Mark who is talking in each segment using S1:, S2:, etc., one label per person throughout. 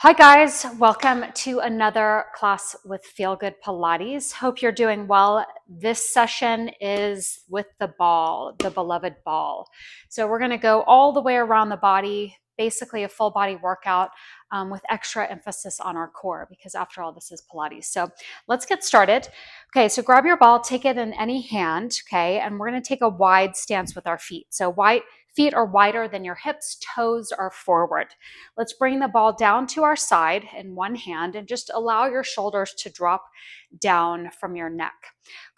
S1: Hi guys, welcome to another class with Feel Good Pilates. Hope you're doing well. This session is with the ball, the beloved ball. So we're going to go all the way around the body, basically a full body workout with extra emphasis on our core because after all, this is Pilates. So let's get started. Okay, so grab your ball, take it in any hand, okay, and we're going to take a wide stance with our feet. So feet are wider than your hips, toes are forward. Let's bring the ball down to our side in one hand and just allow your shoulders to drop down from your neck.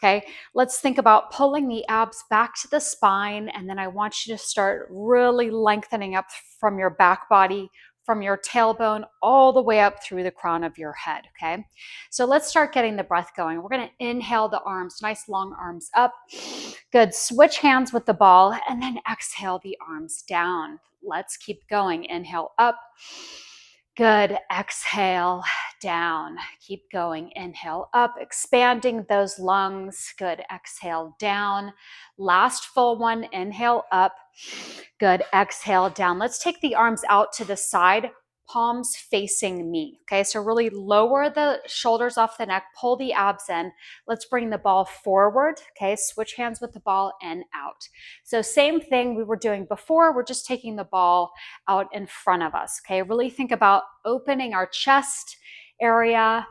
S1: Okay, let's think about pulling the abs back to the spine. And then I want you to start really lengthening up from your back body, from your tailbone, all the way up through the crown of your head. Okay, so let's start getting the breath going. We're going to inhale the arms, nice long arms up. Good. Switch hands with the ball and then exhale the arms down. Let's keep going. Inhale up. Good. Exhale down. Keep going. Inhale up, expanding those lungs. Good. Exhale down. Last full one. Inhale up. Good. Exhale down. Let's take the arms out to the side, palms facing me. Okay, so really lower the shoulders off the neck, pull the abs in. Let's bring the ball forward. Okay, switch hands with the ball and out. So same thing we were doing before, we're just taking the ball out in front of us. Okay, really think about opening our chest area.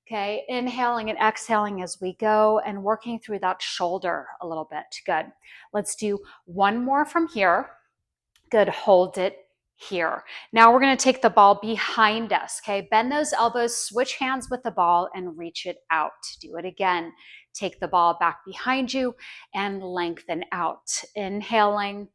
S1: Okay, inhaling and exhaling as we go and working through that shoulder a little bit. Good. Let's do one more from here. Good. Hold it here. Now we're going to take the ball behind us. Okay. Bend those elbows, switch hands with the ball and reach it out. Do it again. Take the ball back behind you and lengthen out. Inhaling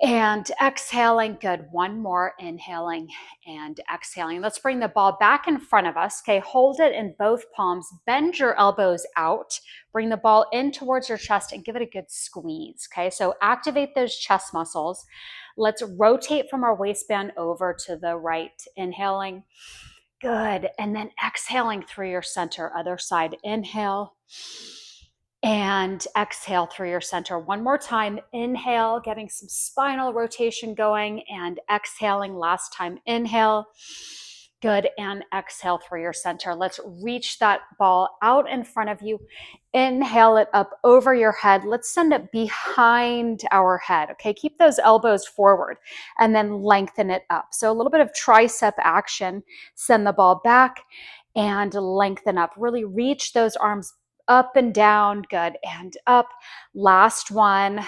S1: and exhaling. Good. One more. Inhaling and exhaling. Let's bring the ball back in front of us. Okay. Hold it in both palms. Bend your elbows out. Bring the ball in towards your chest and give it a good squeeze. Okay. So activate those chest muscles. Let's rotate from our waistband over to the right. Inhaling. Good. And then exhaling through your center. Other side. Inhale. And exhale through your center. One more time. Inhale, getting some spinal rotation going, and exhaling. Last time. Inhale. Good. And exhale through your center. Let's reach that ball out in front of you. Inhale it up over your head. Let's send it behind our head. Okay. Keep those elbows forward and then lengthen it up. So a little bit of tricep action. Send the ball back and lengthen up. Really reach those arms up and down. Good. And up. Last one.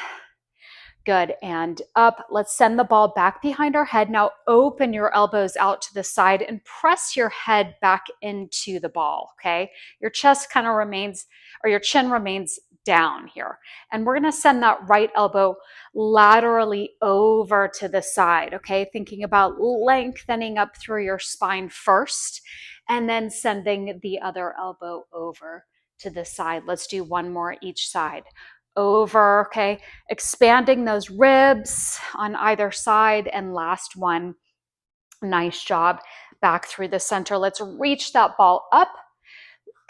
S1: Good. And up. Let's send the ball back behind our head. Now open your elbows out to the side and press your head back into the ball. Okay. Your chest kind of remains, or your chin remains down here. And we're going to send that right elbow laterally over to the side. Okay. Thinking about lengthening up through your spine first and then sending the other elbow over to the side. Let's do one more each side. Over, okay, expanding those ribs on either side. And last one, nice job, back through the center. Let's reach that ball up.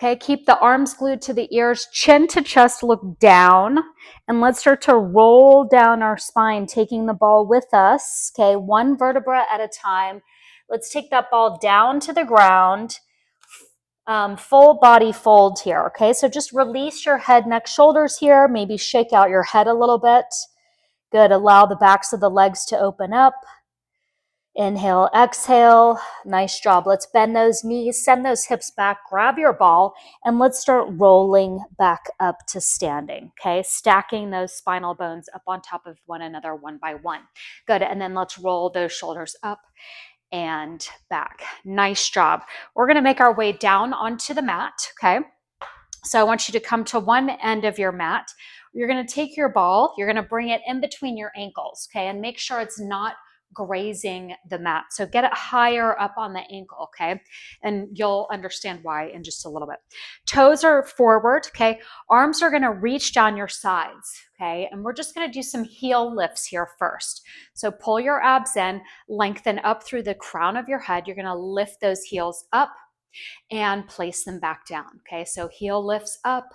S1: Okay, keep the arms glued to the ears, chin to chest, look down, and let's start to roll down our spine, taking the ball with us. Okay, one vertebra at a time. Let's take that ball down to the ground. Full body fold here. Okay, so just release your head, neck, shoulders here. Maybe shake out your head a little bit. Good. Allow the backs of the legs to open up. Inhale, exhale. Nice job. Let's bend those knees, send those hips back, grab your ball, and let's start rolling back up to standing. Okay, stacking those spinal bones up on top of one another one by one. Good. And then let's roll those shoulders up and back. Nice job. We're going to make our way down onto the mat. Okay. So I want you to come to one end of your mat. You're going to take your ball, you're going to bring it in between your ankles. Okay. And make sure it's not grazing the mat. So get it higher up on the ankle. Okay. And you'll understand why in just a little bit. Toes are forward. Okay. Arms are going to reach down your sides. Okay. And we're just going to do some heel lifts here first. So pull your abs in, lengthen up through the crown of your head. You're going to lift those heels up. and place them back down. Okay, so heel lifts up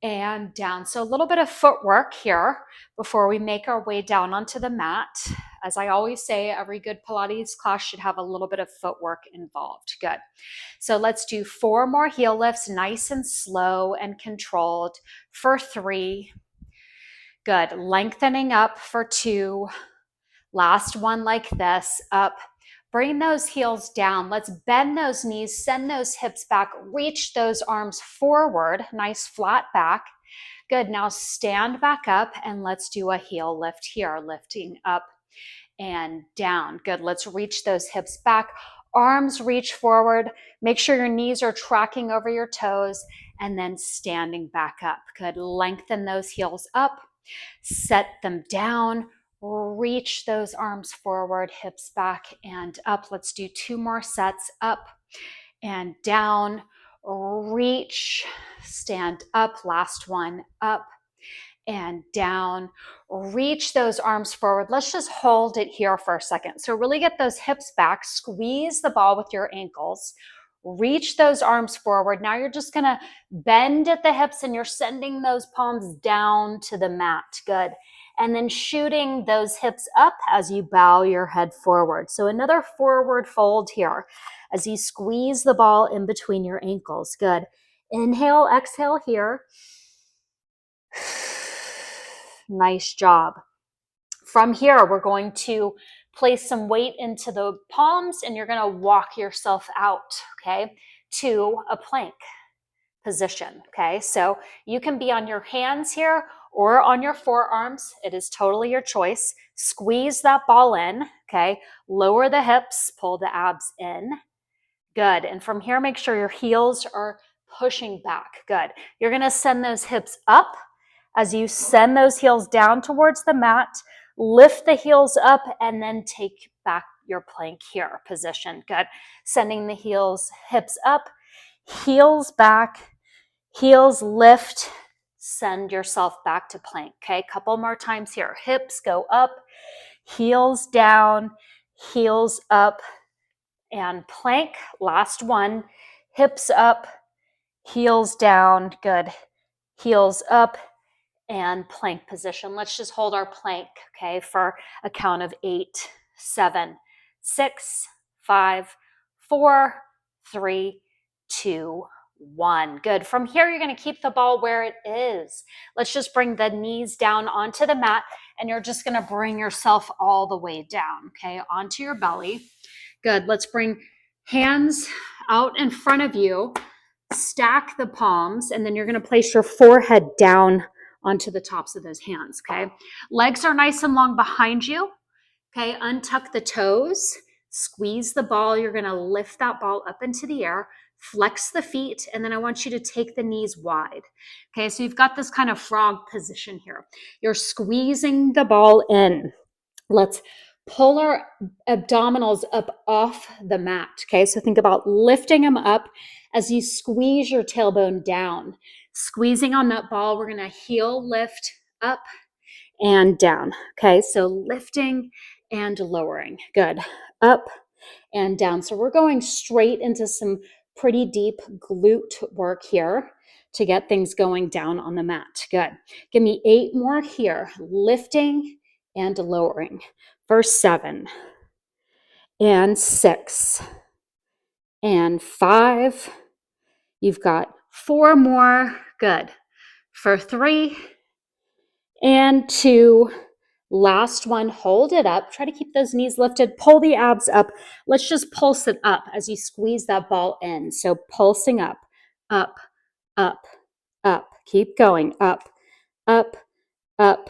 S1: and down. So a little bit of footwork here before we make our way down onto the mat. As I always say, every good Pilates class should have a little bit of footwork involved. Good. So let's do 4 more heel lifts, nice and slow and controlled for 3. Good. Lengthening up for 2. Last one like this, up. Bring those heels down. Let's bend those knees, send those hips back, reach those arms forward, nice flat back. Good, now stand back up and let's do a heel lift here, lifting up and down. Good, let's reach those hips back, arms reach forward, make sure your knees are tracking over your toes, and then standing back up. Good, lengthen those heels up, set them down, reach those arms forward, hips back and up. Let's do 2 more sets, up and down, reach, stand up, last one, up and down, reach those arms forward. Let's just hold it here for a second. So really get those hips back, squeeze the ball with your ankles, reach those arms forward. Now you're just gonna bend at the hips and you're sending those palms down to the mat. Good. And then shooting those hips up as you bow your head forward. So another forward fold here as you squeeze the ball in between your ankles. Good. Inhale, exhale here. Nice job. From here, we're going to place some weight into the palms and you're going to walk yourself out, okay, to a plank position, okay? So you can be on your hands here or on your forearms. It is totally your choice. Squeeze that ball in, okay? Lower the hips, pull the abs in. Good. And from here, make sure your heels are pushing back. Good. You're going to send those hips up as you send those heels down towards the mat. Lift the heels up and then take back your plank here position. Good. Sending the hips up, heels back, heels lift, send yourself back to plank. Okay. Couple more times here. Hips go up, heels down, heels up, and plank. Last one, hips up, heels down. Good. Heels up and plank position. Let's just hold our plank, okay, for a count of 8, 7, 6, 5, 4, 3, 2, 1. Good. From here, you're going to keep the ball where it is. Let's just bring the knees down onto the mat and you're just going to bring yourself all the way down, okay, onto your belly. Good. Let's bring hands out in front of you, stack the palms, and then you're going to place your forehead down onto the tops of those hands, okay? Legs are nice and long behind you, okay? Untuck the toes, squeeze the ball. You're going to lift that ball up into the air, flex the feet, and then I want you to take the knees wide, okay? So you've got this kind of frog position here. You're squeezing the ball in. Let's pull our abdominals up off the mat, okay? So think about lifting them up as you squeeze your tailbone down. Squeezing on that ball, we're gonna heel lift up and down, okay? So lifting and lowering, good. Up and down. So we're going straight into some pretty deep glute work here to get things going down on the mat, good. Give me 8 more here, lifting and lowering. Verse 7 and 6 and 5. You've got 4 more. Good. For 3 and 2. Last one. Hold it up. Try to keep those knees lifted. Pull the abs up. Let's just pulse it up as you squeeze that ball in. So pulsing up, up, up, up. Keep going. Up, up, up,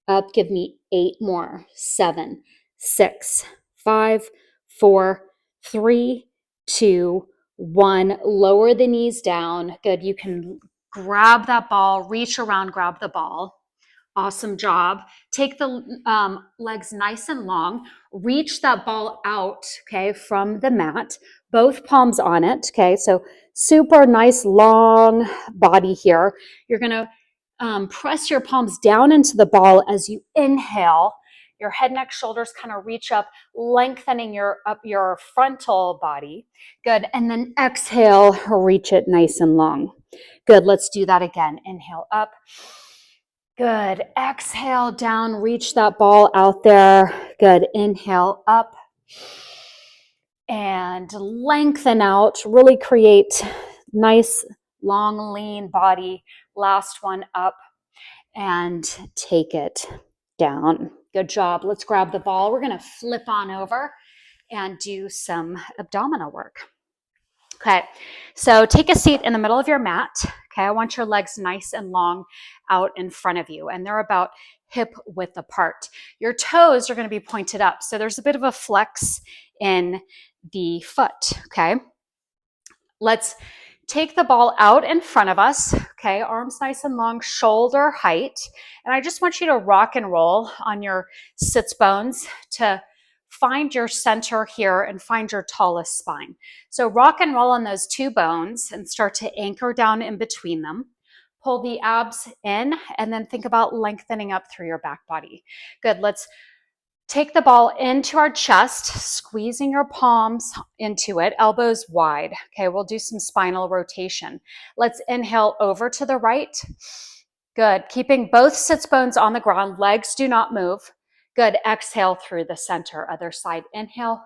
S1: up. Give me 8 more. 7, 6, 5, 4, 3, 2, 1. Lower the knees down. Good. You can grab that ball, reach around, grab the ball. Awesome job. Take the legs nice and long. Reach that ball out, okay, from the mat. Both palms on it, okay? So super nice long body here. You're going to press your palms down into the ball as you inhale. Your head, neck, shoulders kind of reach up, lengthening up your frontal body. Good. And then exhale, reach it nice and long. Good. Let's do that again. Inhale up. Good. Exhale down, reach that ball out there. Good. Inhale up and lengthen out. Really create nice, long, lean body. Last one up and take it down. Good job. Let's grab the ball. We're going to flip on over and do some abdominal work. Okay, so take a seat in the middle of your mat. Okay, I want your legs nice and long out in front of you, and they're about hip width apart. Your toes are going to be pointed up, so there's a bit of a flex in the foot. Okay, let's take the ball out in front of us. Okay, arms nice and long, shoulder height, and I just want you to rock and roll on your sits bones to find your center here and find your tallest spine. So rock and roll on those two bones and start to anchor down in between them. Pull the abs in and then think about lengthening up through your back body. Good. Let's take the ball into our chest, squeezing your palms into it, elbows wide. Okay, we'll do some spinal rotation. Let's inhale over to the right. Good. Keeping both sits bones on the ground, legs do not move. Good. Exhale through the center. Other side. Inhale.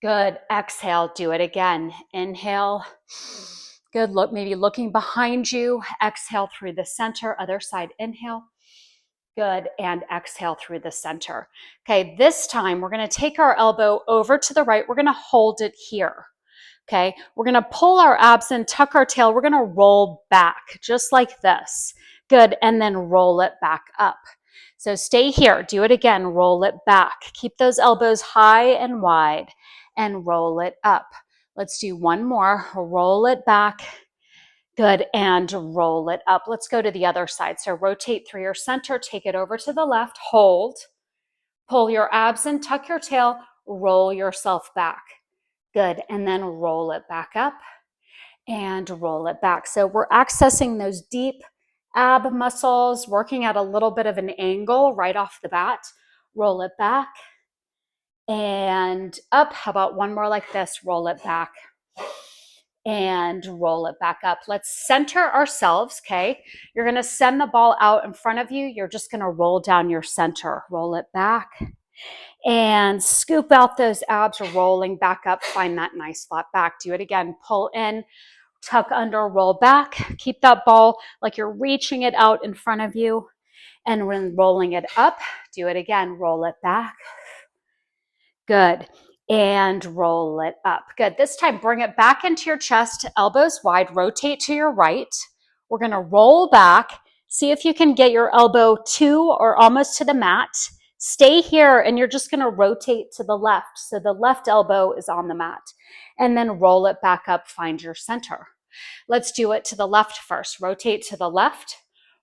S1: Good. Exhale. Do it again. Inhale. Good. Look, maybe looking behind you. Exhale through the center. Other side. Inhale. Good. And exhale through the center. Okay. This time we're going to take our elbow over to the right. We're going to hold it here. Okay. We're going to pull our abs in, tuck our tail. We're going to roll back just like this. Good. And then roll it back up. So stay here. Do it again. Roll it back. Keep those elbows high and wide and roll it up. Let's do one more. Roll it back. Good. And roll it up. Let's go to the other side. So rotate through your center. Take it over to the left. Hold. Pull your abs in, tuck your tail. Roll yourself back. Good. And then roll it back up and roll it back. So we're accessing those deep ab muscles, working at a little bit of an angle right off the bat. Roll it back and up. How about one more like this? Roll it back and roll it back up. Let's center ourselves, okay? You're going to send the ball out in front of you. You're just going to roll down your center. Roll it back and scoop out those abs, rolling back up. Find that nice flat back. Do it again. Pull in, tuck under, roll back. Keep that ball like you're reaching it out in front of you. And when rolling it up, do it again. Roll it back. Good. And roll it up. Good. This time, bring it back into your chest, elbows wide, rotate to your right. We're going to roll back. See if you can get your elbow to or almost to the mat. Stay here and you're just going to rotate to the left. So the left elbow is on the mat. And then roll it back up, find your center. Let's do it to the left first. Rotate to the left.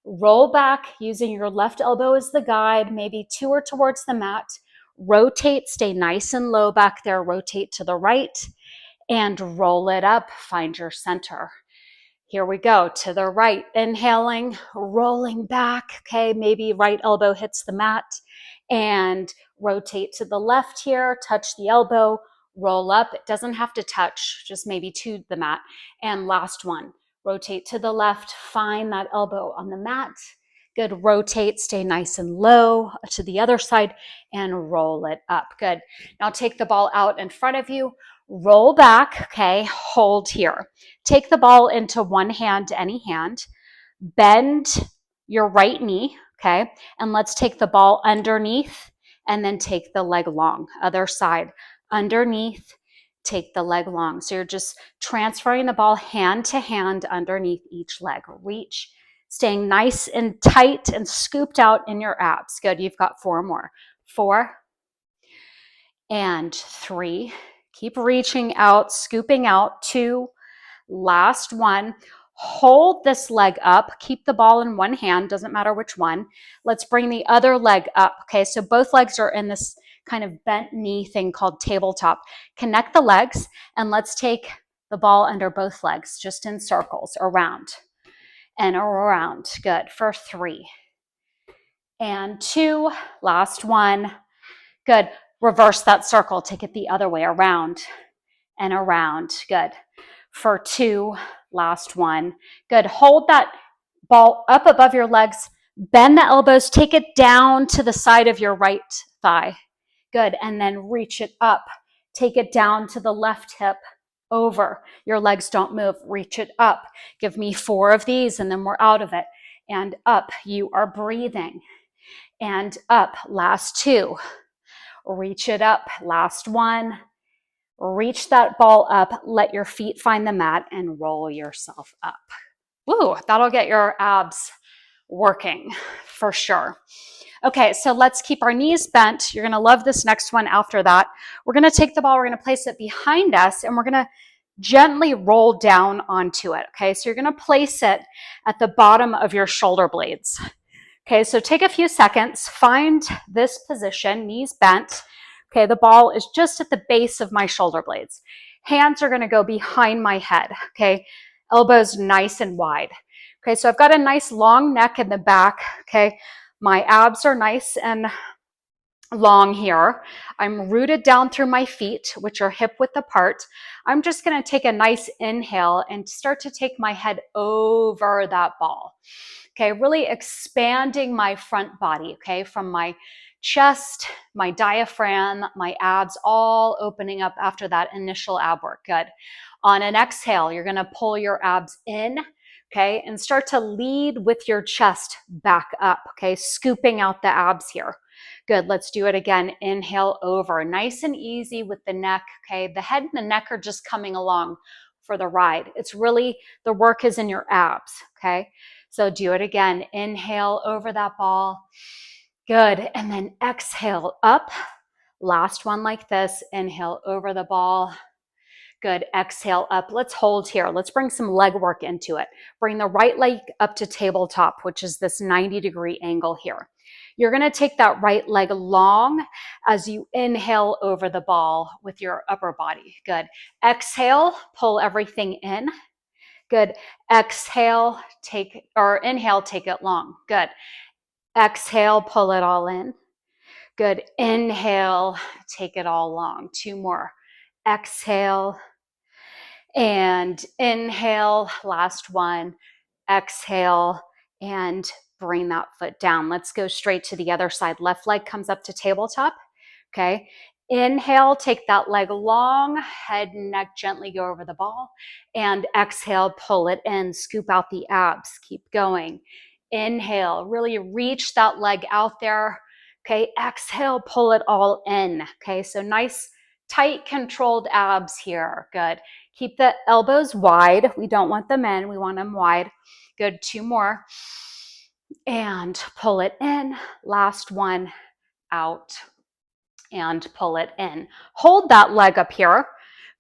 S1: Roll back using your left elbow as the guide, maybe to or towards the mat. Rotate, stay nice and low back there. Rotate to the right and roll it up. Find your center. Here we go, to the right, inhaling, rolling back. Okay, maybe right elbow hits the mat and rotate to the left here, touch the elbow, roll up. It doesn't have to touch, just maybe to the mat. And last one, rotate to the left, find that elbow on the mat. Good, rotate, stay nice and low to the other side and roll it up. Good. Now take the ball out in front of you, roll back, okay, hold here. Take the ball into one hand, any hand, bend your right knee, okay, and let's take the ball underneath and then take the leg long. Other side, underneath, take the leg long. So you're just transferring the ball hand to hand underneath each leg. Reach, staying nice and tight and scooped out in your abs. Good, you've got 4 more. 4 and 3. Keep reaching out, scooping out. 2, last one. Hold this leg up. Keep the ball in one hand, doesn't matter which one. Let's bring the other leg up. Okay, so both legs are in this kind of bent knee thing called tabletop. Connect the legs and let's take the ball under both legs, just in circles, around and around. Good, for 3 and 2, last one. Good. Reverse that circle. Take it the other way, around and around. Good. For 2, last one. Good. Hold that ball up above your legs. Bend the elbows. Take it down to the side of your right thigh. Good. And then reach it up. Take it down to the left hip. Over. Your legs don't move. Reach it up. Give me 4 of these and then we're out of it. And up. You are breathing. And up. Last 2. Reach it up. Last one. Reach that ball up. Let your feet find the mat and roll yourself up. Woo, that'll get your abs working for sure. Okay, so let's keep our knees bent. You're gonna love this next one after that. We're gonna take the ball, we're gonna place it behind us, and we're gonna gently roll down onto it. Okay, so you're gonna place it at the bottom of your shoulder blades. Okay, so take a few seconds, find this position, knees bent. Okay, the ball is just at the base of my shoulder blades. Hands are gonna go behind my head, okay? Elbows nice and wide. Okay, so I've got a nice long neck in the back, okay? My abs are nice and long here. I'm rooted down through my feet, which are hip width apart. I'm just gonna take a nice inhale and start to take my head over that ball. Okay, really expanding my front body, okay, from my chest, my diaphragm, my abs, all opening up after that initial ab work. Good. On an exhale, you're gonna pull your abs in, okay, and start to lead with your chest back up, okay, scooping out the abs here. Good, let's do it again. Inhale over, nice and easy with the neck, okay? The head and the neck are just coming along for the ride. It's really, the work is in your abs, okay? So do it again. Inhale over that ball. Good. And then exhale up. Last one like this. Inhale over the ball. Good. Exhale up. Let's hold here. Let's bring some leg work into it. Bring the right leg up to tabletop, which is this 90-degree angle here. You're going to take that right leg long as you inhale over the ball with your upper body. Good. Exhale, pull everything in. Good. Exhale, inhale, take it long. Good. Exhale, pull it all in. Good. Inhale, take it all long. 2 more. Exhale and inhale. Last one. Exhale and bring that foot down. Let's go straight to the other side. Left leg comes up to tabletop. Okay. Inhale, take that leg long, head and neck gently go over the ball. And exhale, pull it in, scoop out the abs. Keep going. Inhale, really reach that leg out there. Okay. Exhale, pull it all in. Okay. So nice, tight, controlled abs here. Good. Keep the elbows wide. We don't want them in. We want them wide. Good. 2 more. And pull it in. Last one. Out. And pull it in. Hold that leg up here.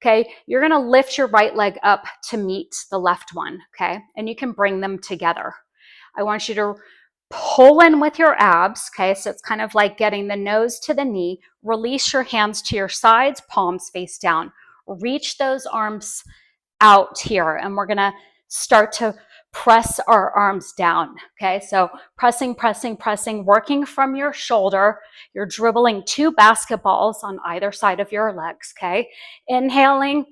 S1: Okay. You're going to lift your right leg up to meet the left one. Okay. And you can bring them together. I want you to pull in with your abs. Okay. So it's kind of like getting the nose to the knee. Release your hands to your sides, palms face down. Reach those arms out here. And we're going to start to press our arms down. Okay. So pressing, pressing, pressing, working from your shoulder. You're dribbling 2 basketballs on either side of your legs. Okay. Inhaling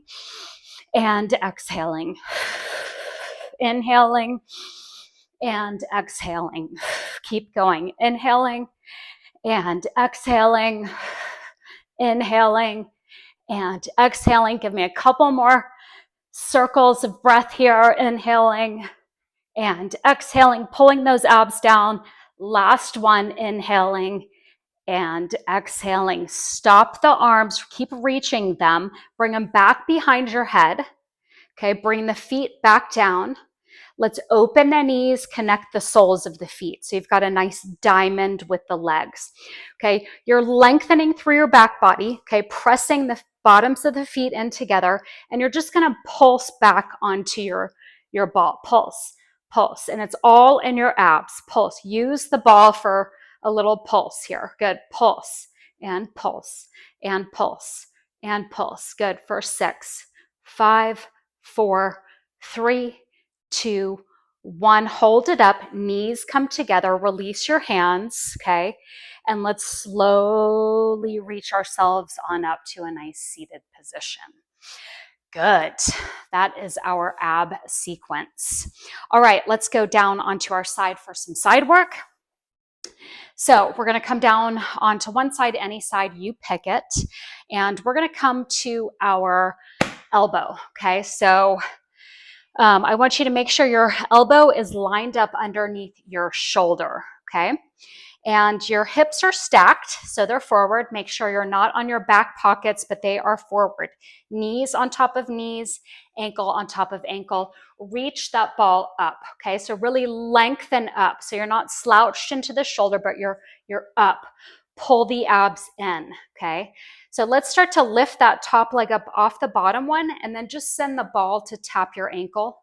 S1: and exhaling. Inhaling and exhaling. Keep going. Inhaling and exhaling. Inhaling and exhaling. Give me a couple more circles of breath here. Inhaling and exhaling, pulling those abs down. Last one, inhaling and exhaling. Stop the arms, keep reaching them. Bring them back behind your head. Okay, bring the feet back down. Let's open the knees, connect the soles of the feet. So you've got a nice diamond with the legs. Okay, you're lengthening through your back body, okay, pressing the bottoms of the feet in together, and you're just gonna pulse back onto your ball. Pulse, pulse, and it's all in your abs. Pulse, use the ball for a little pulse here. Good, pulse, and pulse, and pulse, and pulse. Good, for 6, 5, 4, 3, 2, 1, hold it up, knees come together, release your hands, okay? And let's slowly reach ourselves on up to a nice seated position. Good. That is our ab sequence. All right, let's go down onto our side for some side work. So we're going to come down onto one side, any side you pick it, and we're going to come to our elbow, okay? So I want you to make sure your elbow is lined up underneath your shoulder, okay? And your hips are stacked, so they're forward. Make sure you're not on your back pockets, but they are forward. Knees on top of knees, ankle on top of ankle. Reach that ball up, okay? So really lengthen up. So you're not slouched into the shoulder, but you're up. Pull the abs in, okay? So let's start to lift that top leg up off the bottom one, and then just send the ball to tap your ankle,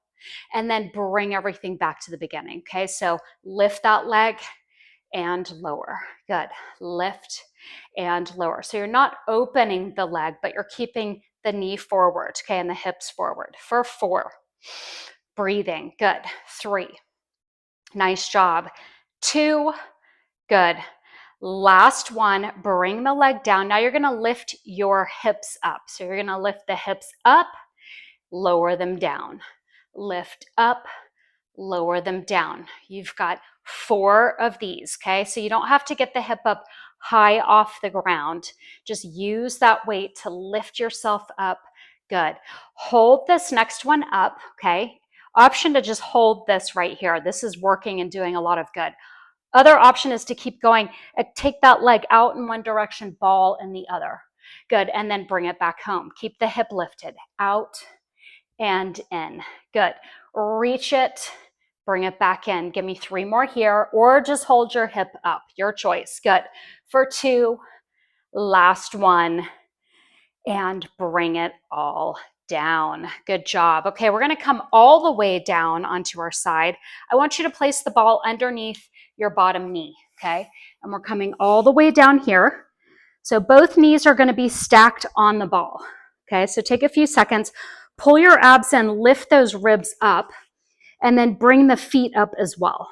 S1: and then bring everything back to the beginning, okay? So lift that leg and lower. Good. Lift and lower. So you're not opening the leg, but you're keeping the knee forward, okay, and the hips forward. For 4. Breathing. Good. 3. Nice job. 2. Good. Last one, bring the leg down. Now you're going to lift your hips up. So you're going to lift the hips up, lower them down. Lift up, lower them down. You've got 4 of these, okay? So you don't have to get the hip up high off the ground. Just use that weight to lift yourself up. Good. Hold this next one up, okay? Option to just hold this right here. This is working and doing a lot of good. Other option is to keep going. Take that leg out in one direction, ball in the other. Good. And then bring it back home. Keep the hip lifted. Out and in. Good. Reach it. Bring it back in. Give me 3 more here, or just hold your hip up. Your choice. Good. For 2, last one, and bring it all down. Good job. Okay, we're going to come all the way down onto our side. I want you to place the ball underneath your bottom knee, okay? And we're coming all the way down here. So both knees are going to be stacked on the ball, okay? So take a few seconds, pull your abs in, lift those ribs up, and then bring the feet up as well.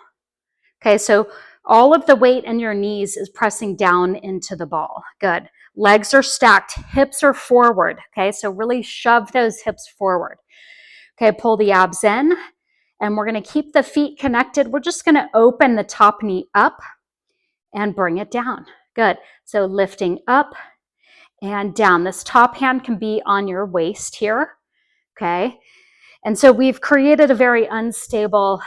S1: Okay, so all of the weight in your knees is pressing down into the ball. Good. Legs are stacked, hips are forward. Okay, so really shove those hips forward. Okay, pull the abs in, and we're going to keep the feet connected. We're just going to open the top knee up and bring it down. Good. So lifting up and down. This top hand can be on your waist here. Okay. And so we've created a very unstable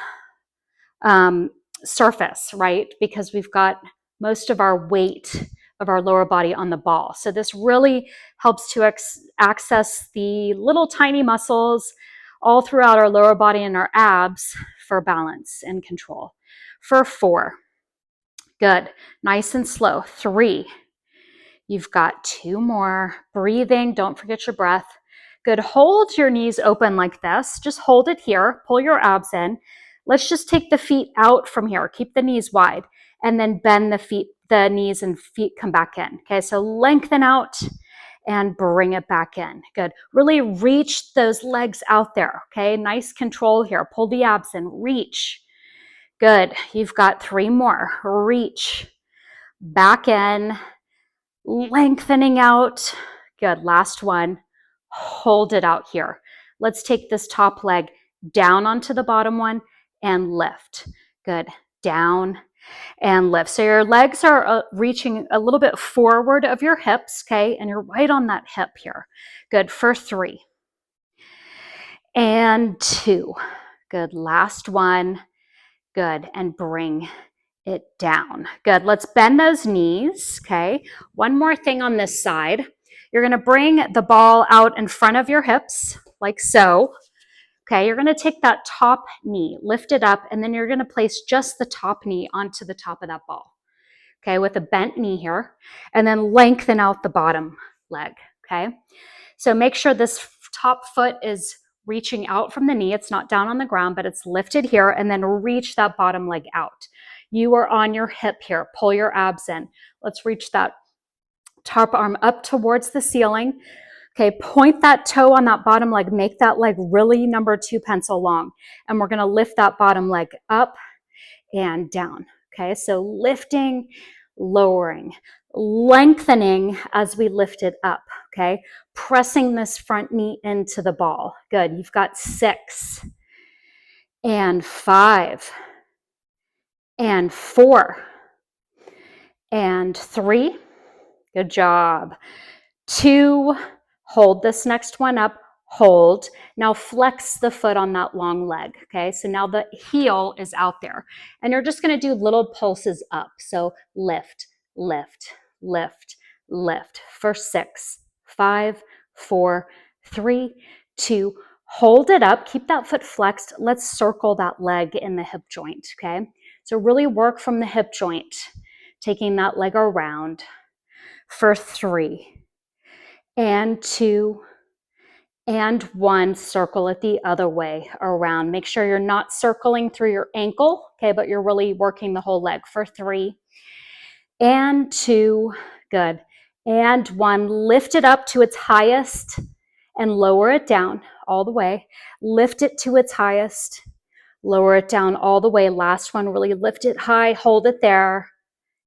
S1: surface, right? Because we've got most of our weight of our lower body on the ball. So this really helps to access the little tiny muscles all throughout our lower body and our abs for balance and control. For 4. Good. Nice and slow. 3. You've got 2 more. Breathing. Don't forget your breath. Good. Hold your knees open like this. Just hold it here. Pull your abs in. Let's just take the feet out from here. Keep the knees wide, and then bend the knees and feet come back in. Okay, so lengthen out and bring it back in. Good. Really reach those legs out there. Okay, nice control here. Pull the abs in. Reach. Good. You've got 3 more. Reach. Back in. Lengthening out. Good. Last one. Hold it out here. Let's take this top leg down onto the bottom one and lift. Good. Down and lift. So your legs are reaching a little bit forward of your hips, okay? And you're right on that hip here. Good. For 3 and 2. Good. Last one. Good. And bring it down. Good. Let's bend those knees, okay? One more thing on this side. You're going to bring the ball out in front of your hips, like so. Okay, you're going to take that top knee, lift it up, and then you're going to place just the top knee onto the top of that ball. Okay, with a bent knee here, and then lengthen out the bottom leg. Okay, so make sure this top foot is reaching out from the knee. It's not down on the ground, but it's lifted here, and then reach that bottom leg out. You are on your hip here. Pull your abs in. Let's reach that top arm up towards the ceiling. Okay, point that toe on that bottom leg. Make that leg really number 2 pencil long. And we're going to lift that bottom leg up and down. Okay, so lifting, lowering, lengthening as we lift it up. Okay, pressing this front knee into the ball. Good. You've got 6 and 5 and 4 and 3. Good job. 2. Hold this next one up. Hold. Now flex the foot on that long leg. Okay, so now the heel is out there. And you're just going to do little pulses up. So lift, lift, lift, lift for 6, 5, 4, 3, 2. Hold it up. Keep that foot flexed. Let's circle that leg in the hip joint. Okay, so really work from the hip joint, taking that leg around for 3 and 2 and 1. Circle it the other way around. Make sure you're not circling through your ankle, okay, but you're really working the whole leg for 3 and 2. Good. And 1. Lift it up to its highest and lower it down all the way. Lift it to its highest, lower it down all the way. Last one, really lift it high, hold it there,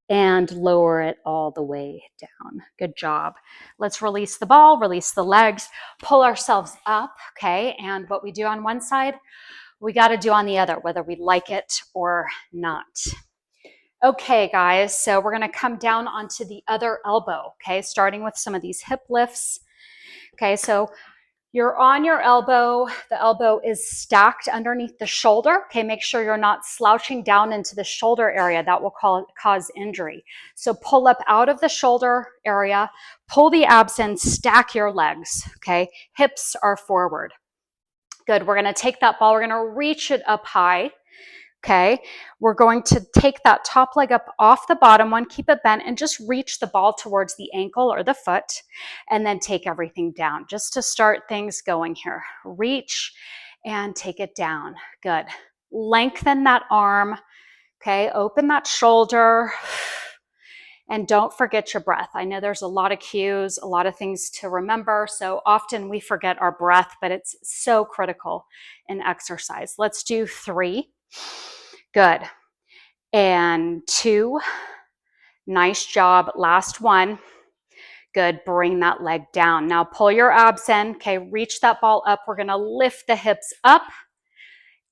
S1: and lower it all the way down. Good job. Let's release the ball, release the legs, pull ourselves up, okay? And what we do on one side, we got to do on the other, whether we like it or not. Okay, guys, so we're going to come down onto the other elbow, okay? Starting with some of these hip lifts. Okay, so you're on your elbow. The elbow is stacked underneath the shoulder. Okay, make sure you're not slouching down into the shoulder area. That will cause injury. So pull up out of the shoulder area, pull the abs in, stack your legs. Okay, hips are forward. Good. We're going to take that ball. We're going to reach it up high. Okay, we're going to take that top leg up off the bottom one, keep it bent, and just reach the ball towards the ankle or the foot, and then take everything down just to start things going here. Reach and take it down. Good. Lengthen that arm. Okay, open that shoulder. And don't forget your breath. I know there's a lot of cues, a lot of things to remember. So often we forget our breath, but it's so critical in exercise. Let's do 3. Good. And 2. Nice job. Last one. Good. Bring that leg down. Now pull your abs in. Okay, reach that ball up. We're going to lift the hips up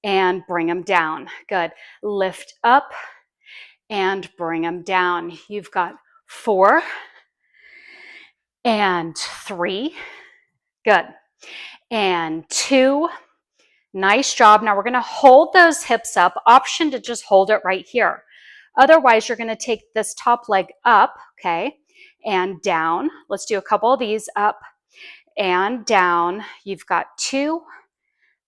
S1: and bring them down. Good. Lift up and bring them down. You've got 4 and 3. Good. And 2. Nice job. Now we're going to hold those hips up. Option to just hold it right here. Otherwise, you're going to take this top leg up, okay, and down. Let's do a couple of these, up and down. You've got 2.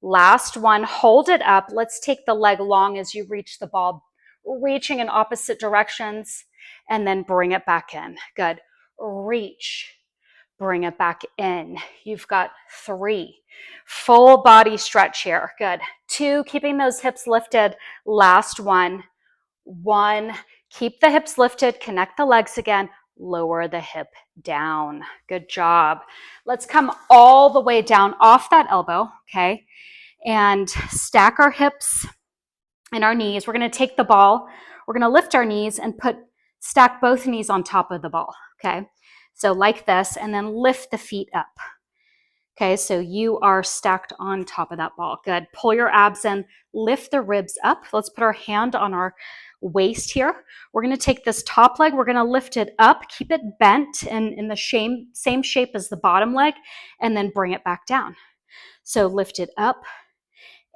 S1: Last one. Hold it up. Let's take the leg long as you reach the ball, reaching in opposite directions, and then bring it back in. Good. Reach. Bring it back in. You've got 3. Full body stretch here. Good. 2. Keeping those hips lifted. Last one. 1. Keep the hips lifted. Connect the legs again. Lower the hip down. Good job. Let's come all the way down off that elbow, okay? And stack our hips and our knees. We're going to take the ball. We're going to lift our knees and stack both knees on top of the ball, okay? So like this, and then lift the feet up. Okay, so you are stacked on top of that ball. Good. Pull your abs in, lift the ribs up. Let's put our hand on our waist here. We're going to take this top leg, we're going to lift it up, keep it bent in the same shape as the bottom leg, and then bring it back down. So lift it up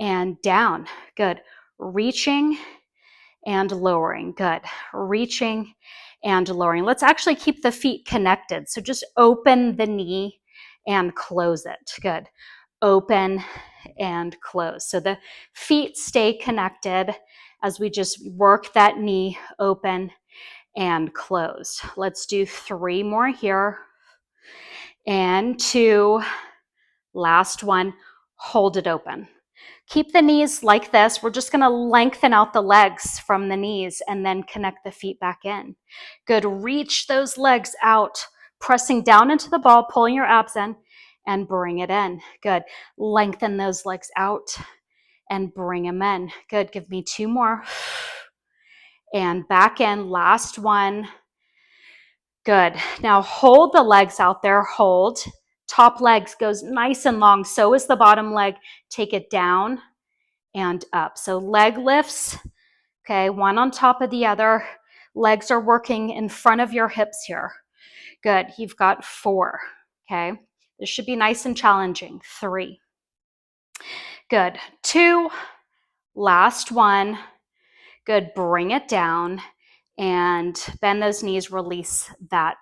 S1: and down. Good. Reaching and lowering. Good. Reaching and lowering. Let's actually keep the feet connected. So just open the knee and close it. Good. Open and close. So the feet stay connected as we just work that knee open and close. Let's do 3 more here. And 2. Last one. Hold it open. Keep the knees like this. We're just going to lengthen out the legs from the knees and then connect the feet back in. Good. Reach those legs out, pressing down into the ball, pulling your abs in, and bring it in. Good. Lengthen those legs out and bring them in. Good. Give me 2 more. And back in. Last one. Good. Now hold the legs out there. Hold. Top legs goes nice and long. So is the bottom leg. Take it down and up. So leg lifts. Okay. One on top of the other. Legs are working in front of your hips here. Good. You've got 4. Okay. This should be nice and challenging. 3. Good. 2. Last one. Good. Bring it down and bend those knees. Release that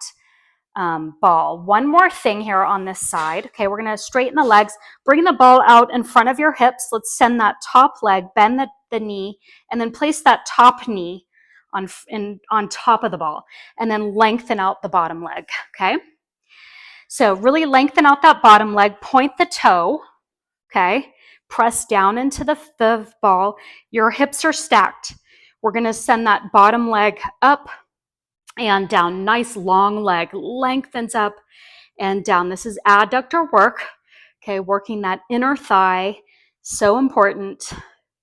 S1: ball. One more thing here on this side. Okay, we're going to straighten the legs. Bring the ball out in front of your hips. Let's send that top leg, bend the knee, and then place that top knee on top of the ball, and then lengthen out the bottom leg. Okay, so really lengthen out that bottom leg. Point the toe. Okay, press down into the ball. Your hips are stacked. We're going to send that bottom leg up and down. Nice long leg, lengthens up and down. This is adductor work. Okay, working that inner thigh. So important.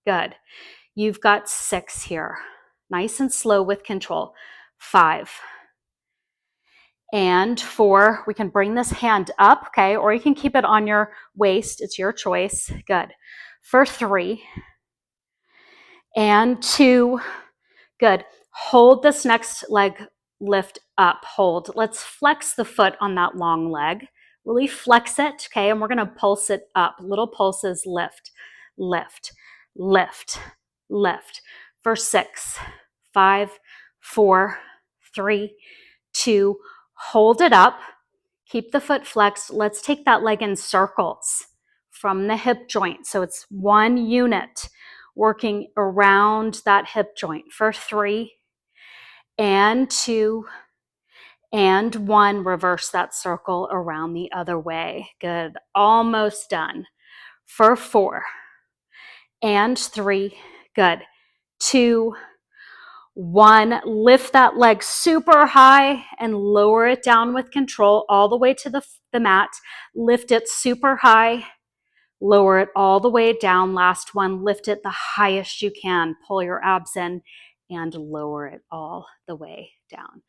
S1: Good. You've got 6 here. Nice and slow with control. 5. And 4. We can bring this hand up, okay, or you can keep it on your waist. It's your choice. Good. For 3. And 2. Good. Hold this next leg lift up. Hold. Let's flex the foot on that long leg. Really flex it, okay? And we're going to pulse it up. Little pulses. Lift, lift, lift, lift. For 6, 5, 4, 3, 2. Hold it up. Keep the foot flexed. Let's take that leg in circles from the hip joint. So it's one unit working around that hip joint. For 3 and 2 and 1. Reverse that circle around the other way. Good. Almost done. For 4 and 3. Good. 2, 1. Lift that leg super high and lower it down with control all the way to the mat. Lift it super high. Lower it all the way down. Last one. Lift it the highest you can. Pull your abs in and lower it all the way down.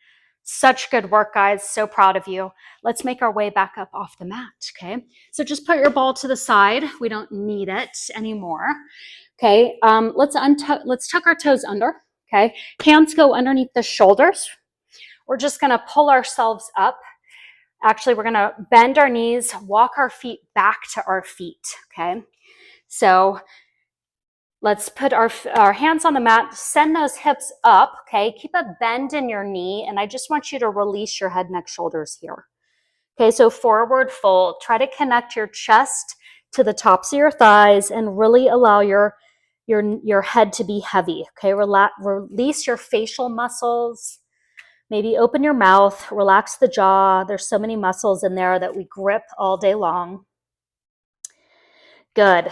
S1: Such good work, guys. So proud of you. Let's make our way back up off the mat, okay? So just put your ball to the side. We don't need it anymore, okay? Let's tuck our toes under, okay? Hands go underneath the shoulders. We're just gonna pull ourselves up. Actually, we're gonna bend our knees, walk our feet back to our feet, okay? So let's put our hands on the mat, send those hips up, okay? Keep a bend in your knee, and I just want you to release your head, neck, shoulders here. Okay, so forward fold. Try to connect your chest to the tops of your thighs and really allow your head to be heavy, okay? Release your facial muscles. Maybe open your mouth, relax the jaw. There's so many muscles in there that we grip all day long. Good.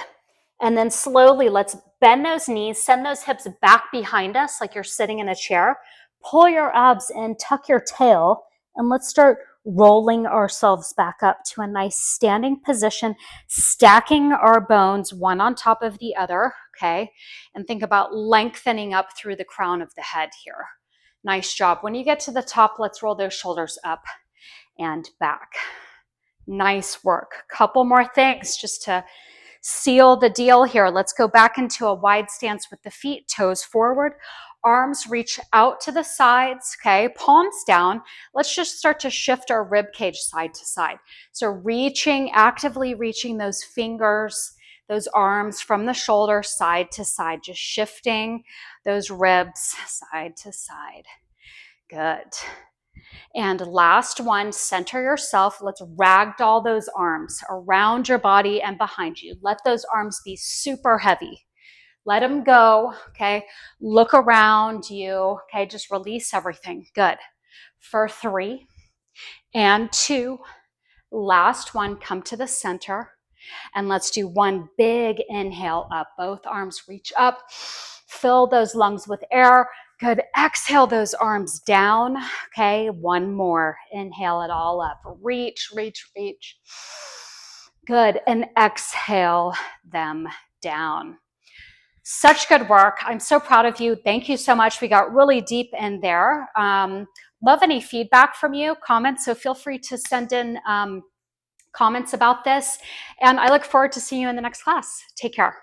S1: And then slowly, let's bend those knees, send those hips back behind us like you're sitting in a chair. Pull your abs in, tuck your tail, and let's start rolling ourselves back up to a nice standing position, stacking our bones one on top of the other, okay? And think about lengthening up through the crown of the head here. Nice job. When you get to the top, let's roll those shoulders up and back. Nice work. Couple more things just to seal the deal here. Let's go back into a wide stance with the feet, toes forward, arms reach out to the sides, okay? Palms down. Let's just start to shift our rib cage side to side. So actively reaching those fingers, those arms from the shoulder side to side, just shifting those ribs side to side. Good. And last one, center yourself. Let's ragdoll those arms around your body and behind you. Let those arms be super heavy. Let them go, okay? Look around you, okay? Just release everything. Good. For 3 and 2, last one, come to the center. And let's do one big inhale up. Both arms reach up. Fill those lungs with air. Good. Exhale those arms down. Okay. One more. Inhale it all up. Reach, reach, reach. Good. And exhale them down. Such good work. I'm so proud of you. Thank you so much. We got really deep in there. Love any feedback from you, comments. So feel free to send in comments about this. And I look forward to seeing you in the next class. Take care.